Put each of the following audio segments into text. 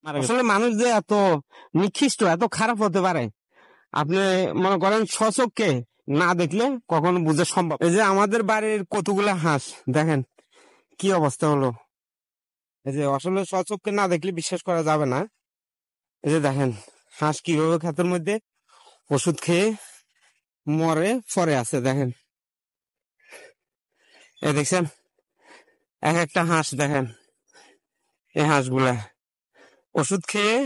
আসলে মানুষ যে এত নিকৃষ্ট এত খারাপ হতে পারে আপনি মনে করেন স্বচক্ষে না দেখলে কখনো বোঝা সম্ভব। এই যে আমাদের বাড়ির কতগুলা হাঁস দেখেন কি অবস্থা হলো। এই যে আসলে স্বচক্ষে না দেখলে বিশ্বাস করা যাবে না। এই যে দেখেন হাঁস কিভাবে ক্ষেতের মধ্যে ওষুধ খেয়ে মরে পড়ে আছে। দেখেন এই দেখছেন এক একটা হাঁস দেখেন এই হাঁসগুলা ওষুধ খেয়ে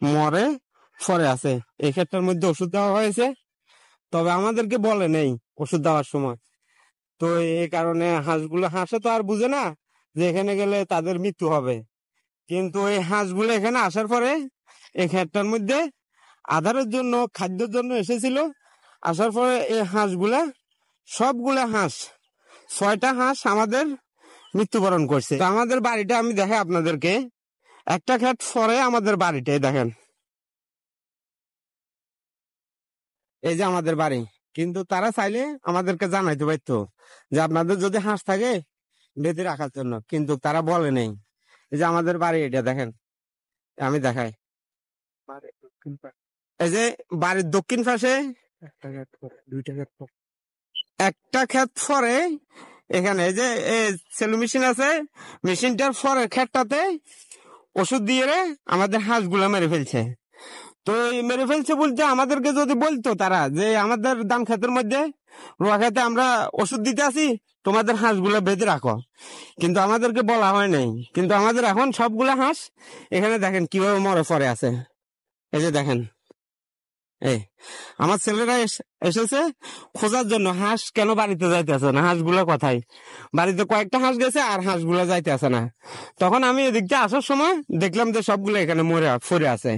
মরে পড়ে আছে। এই ক্ষেতটার মধ্যে ওষুধ দেওয়া হয়েছে, তবে আমাদেরকে বলে নেই ওষুধ দেওয়ার সময়। তো এই কারণে হাঁসে তো আর বুঝে না যে এখানে গেলে তাদের মৃত্যু হবে। কিন্তু এই হাঁসগুলো এখানে আসার পরে এই ক্ষেতটার মধ্যে আধারের জন্য খাদ্যের জন্য এসেছিল। আসার পরে এই হাঁসগুলা সবগুলা হাঁস 6টা হাঁস আমাদের মৃত্যুবরণ করছে। তো আমাদের বাড়িটা আমি দেখাই আপনাদেরকে, একটা ক্ষেত পরে আমাদের বাড়িটাই দেখেন। এই যে আমাদের বাড়ি, কিন্তু তারা চাইলে আমাদেরকে জানাইতে পারতো যে আপনাদের যদি হাঁস থাকে বেঁধে রাখার জন্য, কিন্তু তারা বলে নেই। এই যে আমাদের বাড়ি এটা দেখেন, আমি দেখাই। এই যে বাড়ির দক্ষিণ পাশে একটা ক্ষেত পরে এখানে এই যে সেলু মেশিন আছে, মেশিনটার পরে ক্ষেতটাতে ওষুধ দিয়ে আমাদের হাঁসগুলা মেরে ফেলছে। তো মেরে ফেলছে বলতে আমাদেরকে যদি বলতো তারা যে আমাদের ধান ক্ষেতের মধ্যে রোয়া খেতে আমরা ওষুধ দিতে আসি, তোমাদের হাঁসগুলা বেঁধে রাখো, কিন্তু আমাদেরকে বলা হয় নাই। কিন্তু আমাদের এখন সবগুলা হাঁস এখানে দেখেন কিভাবে মরে পড়ে আছে। এই যে দেখেন আমার ছেলেরা এসেছে খোঁজার জন্য হাঁস কেন বাড়িতে যাইতে আসে না, হাঁসগুলা কোথায়। বাড়িতে কয়েকটা হাঁস গেছে আর হাঁসগুলা যাইতে আসে না। তখন আমি এদিক দিয়ে আসার সময় দেখলাম যে সবগুলো এখানে পড়ে আছে।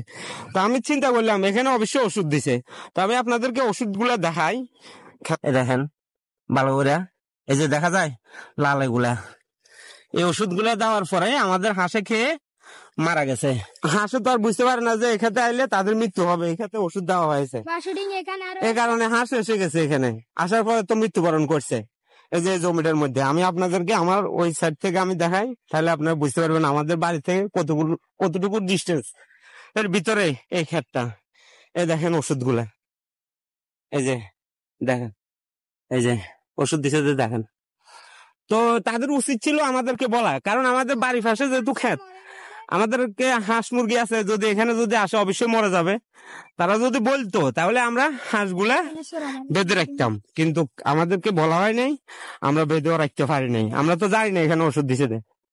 তো আমি চিন্তা করলাম এখানে অবশ্যই ওষুধ দিছে। তো আমি আপনাদেরকে ওষুধগুলা দেখাই। দেখেন ভালো করে, এই যে দেখা যায় লাল এগুলা, এই ওষুধগুলা দেওয়ার পরে আমাদের হাঁসে খেয়ে মারা গেছে। হাঁসও তো আর বুঝতে পারে না যে এখানে আইলে তাদের মৃত্যু হবে, এখানে ওষুধ দেওয়া হয়েছে। এই কারণে হাঁস এসে গেছে এখানে, আসার পরে তো মৃত্যুবরণ করছে। এই যে জমিটার মধ্যে আমি আপনাদেরকে আমার ওই সাইড থেকে আমি দেখাই, তাহলে আপনারা বুঝতে পারবেন আমাদের বাড়ি থেকে কতটুকু ডিস্টেন্স এর ভিতরে এই ক্ষেতটা। এই দেখেন ওষুধগুলা, এই যে দেখেন, এই যে ওষুধ দিছে যে দেখেন। তো তাদের উচিত ছিল আমাদেরকে বলা, কারণ আমাদের বাড়ি পাশে যেহেতু ক্ষেত, আমাদেরকে হাঁস মুরগি আছে, যদি এখানে যদি আসে অবশ্যই মরে যাবে। তারা যদি বলতো তাহলে আমরা হাঁসগুলা বেঁধে রাখতাম, কিন্তু আমাদেরকে বলা হয় নাই, আমরা বেঁধেও রাখতে পারি নাই। আমরা তো জানি না এখানে ওষুধ দিছে।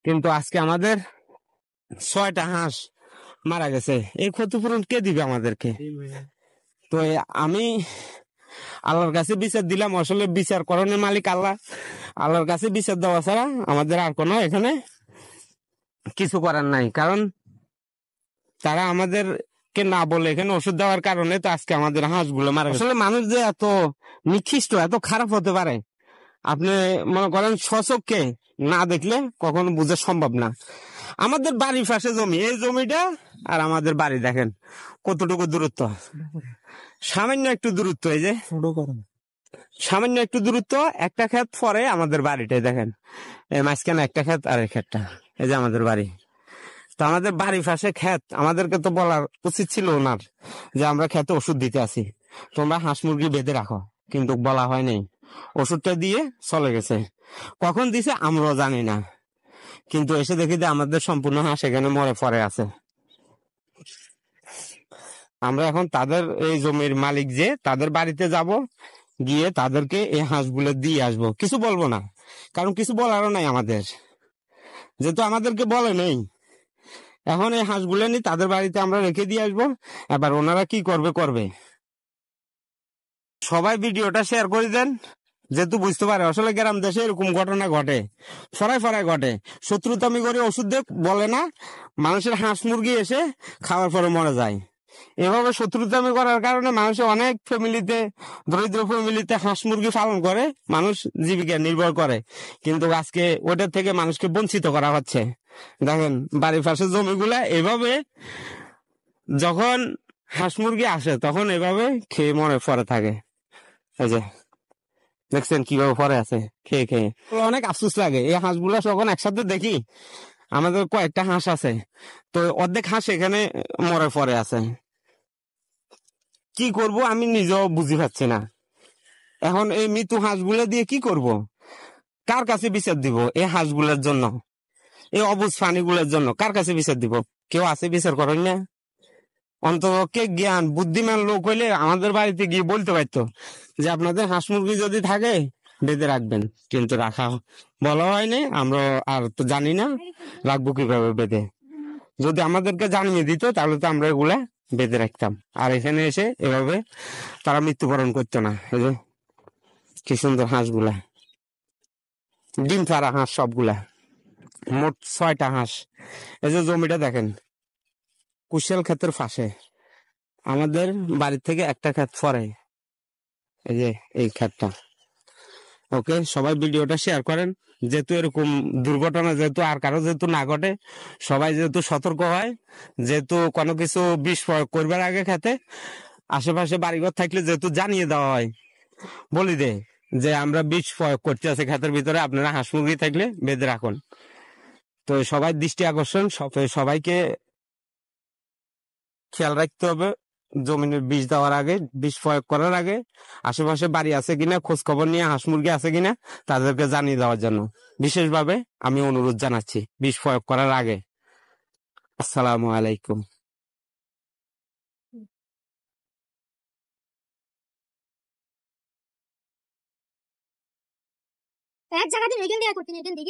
কিন্তু আজকে আমাদের 6টা হাঁস মারা গেছে, এই ক্ষতিপূরণ কে দিবে আমাদেরকে? তো আমি আল্লাহর কাছে বিচার দিলাম, আসলে বিচার করণের মালিক আল্লাহ। আল্লাহর কাছে বিচার দেওয়া ছাড়া আমাদের আর কোনো এখানে কিছু করার নাই, কারণ তারা আমাদেরকে না বলে এখানে ওষুধ দেওয়ার কারণে তো আজকে আমাদের হাঁসগুলো মারা গেছে। আসলে মানুষ যে এত নিকৃষ্ট এত খারাপ হতে পারে আপনি মনে করেন স্বচক্ষে না দেখলে কখনো বোঝা সম্ভব না। আমাদের বাড়ির পাশে জমি, এই জমিটা আর আমাদের বাড়ি দেখেন কতটুকু দূরত্ব, সামান্য একটু দূরত্ব। এই যে সামান্য একটু দূরত্ব, একটা ক্ষেত পরে আমাদের বাড়িটাই দেখেন, এই মাঝখানে একটা ক্ষেত আর এই ক্ষেতটা, এই যে আমাদের বাড়ি। তো আমাদের বাড়ির পাশে ক্ষেত, আমাদেরকে তো বলার উচিত ছিল ওনার যে আমরা ক্ষেতে ওষুধ দিতে আসি, তোমরা হাঁস মুরগি বেঁধে রাখো, কিন্তু বলা হয় নাই। ওষুধটা দিয়ে চলে গেছে, কখন দিছে আমরাও জানি না। কিন্তু এসে দেখি যে আমাদের সম্পূর্ণ হাঁস এখানে মরে পড়ে আছে। আমরা এখন তাদের এই জমির মালিক যে তাদের বাড়িতে যাব, গিয়ে তাদেরকে এই হাঁসগুলো দিয়ে আসবো। কিছু বলবো না, কারণ কিছু বলারও নাই আমাদের, যেহেতু আমাদেরকে বলে নেই। এখন এই হাঁসগুলো নিয়ে তাদের বাড়িতে আমরা রেখে দিয়ে আসবো, এবার ওনারা কি করবে করবে। সবাই ভিডিওটা শেয়ার করে দেন, যেহেতু বুঝতে পারে আসলে গ্রাম দেশে এরকম ঘটনা ঘটে, ফরায় ফরায় ঘটে। শত্রুতামি করে ওষুধ দিয়ে বলে না, মানুষের হাঁস মুরগি এসে খাওয়ার পরে মরে যায়। এভাবে শত্রুতামি করার কারণে মানুষের অনেক ফ্যামিলিতে, দরিদ্র ফ্যামিলিতে হাঁস মুরগি পালন করে মানুষ জীবিকা নির্ভর করে, কিন্তু আজকে ওটার থেকে মানুষকে বঞ্চিত করা হচ্ছে। দেখেন বাড়ির পাশে জমিগুলা এভাবে যখন হাঁস মুরগি আসে তখন এভাবে খেয়ে মরে পড়ে থাকে। এই যে দেখছেন কিভাবে পরে আছে খেয়ে খেয়ে, অনেক আফসোস লাগে। এই হাঁসগুলা যখন একসাথে দেখি আমাদের কয়েকটা হাঁস আছে, তো অর্ধেক হাঁস এখানে মরে পড়ে আছে। কি করব আমি নিজেও বুঝি পাচ্ছি না। এখন এই মৃত্যু হাঁসগুলো দিয়ে কি করব? কার কাছে বিচার দিব এই হাঁসগুলোর জন্য, এই অবুঝ প্রাণীগুলোর জন্য কার কাছে বিচার দিব? কেউ আছে বিচার করেন না? অন্ততপক্ষে জ্ঞান বুদ্ধিমান লোক হইলে আমাদের বাড়িতে গিয়ে বলতে পারতো যে আপনাদের হাঁস মুরগি যদি থাকে বেঁধে রাখবেন, কিন্তু রাখা বলা হয়নি। আমরা আর তো জানি না রাখবো কিভাবে বেঁধে। যদি আমাদেরকে জানিয়ে দিত তাহলে তো আমরা এগুলা বেঁধে রাখতাম, আর এখানে এসে এভাবে তারা মৃত্যুবরণ করতো না। এই যে কি সুন্দর হাঁসগুলা, ডিম ছাড়া হাঁস সবগুলা, মোট 6টা হাঁস। এই যে জমিটা দেখেন, কুশিয়াল ক্ষেতের পাশে, আমাদের বাড়ি থেকে একটা ক্ষেত পরে, এই যে এই ক্ষেতটা। ওকে, সবাই ভিডিওটা শেয়ার করেন, যেহেতু এরকম দুর্ঘটনা যেহেতু আর কারো যেহেতু না ঘটে, সবাই যেহেতু সতর্ক হয়, যেহেতু কোনো কিছু বিষ প্রয়োগ করবার আগে খেতে আশেপাশে বাড়িঘর থাকলে যেহেতু জানিয়ে দেওয়া হয়, বলি দে যে আমরা বিষ প্রয়োগ করতে আছি ক্ষেতের ভিতরে, আপনারা হাঁস মুরগি থাকলে বেঁধে রাখুন। তো সবাই দৃষ্টি আকর্ষণ, সবাইকে খেয়াল রাখতে হবে জমিনের বীজ দেওয়ার আগে, বীজ প্রয়োগ করার আগে আশেপাশে বাড়ি আছে কিনা খোঁজ খবর নিয়ে হাঁস মুরগি আছে কিনা তাদেরকে জানিয়ে দেওয়ার জন্য বিশেষভাবে আমি অনুরোধ জানাচ্ছি বীজ প্রয়োগ করার আগে। আসসালামু আলাইকুম। এক জায়গা দিয়ে এখান দিয়ে করতে এখান দিয়ে